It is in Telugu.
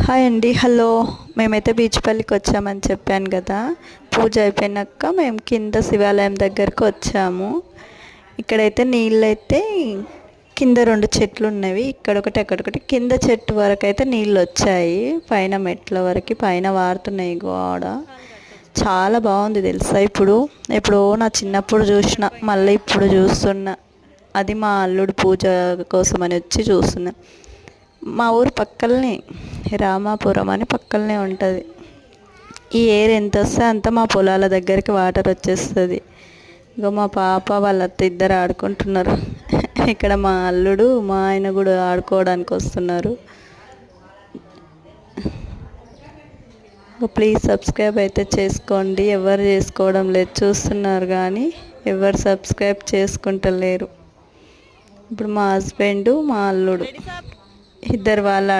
హాయ్ అండి. హలో. మేమైతే బీచ్పల్లికి వచ్చామని చెప్పాను కదా. పూజ అయిపోయినాక మేము కింద శివాలయం దగ్గరకు వచ్చాము. ఇక్కడైతే నీళ్ళైతే కింద 2 చెట్లు ఉన్నవి, ఇక్కడొకటి అక్కడొకటి. కింద చెట్టు వరకు అయితే నీళ్ళు వచ్చాయి, పైన మెట్ల వరకు పైన వారుతున్నాయి గోడ. చాలా బాగుంది తెలుసా. ఎప్పుడో నా చిన్నప్పుడు చూసిన, మళ్ళీ ఇప్పుడు చూస్తున్నా. అది మా అల్లుడు పూజ కోసం అని వచ్చి చూస్తున్నా. మా ఊరు పక్కలనే రామాపురం అని పక్కలనే ఉంటుంది. ఈ ఏర్ ఎంత వస్తే అంత మా పొలాల దగ్గరికి వాటర్ వచ్చేస్తుంది. ఇక మా పాప వాళ్ళ అత్త ఇద్దరు ఆడుకుంటున్నారు. ఇక్కడ మా అల్లుడు మా ఆయన కూడా ఆడుకోవడానికి వస్తున్నారు. ప్లీజ్ సబ్స్క్రైబ్ అయితే చేసుకోండి. ఎవరు చేసుకోవడం లేదు, చూస్తున్నారు కానీ ఎవరు సబ్స్క్రైబ్ చేసుకుంటలేరు. ఇప్పుడు మా హస్బెండ్ మా అల్లుడు ఇద్దరు వాళ్ళు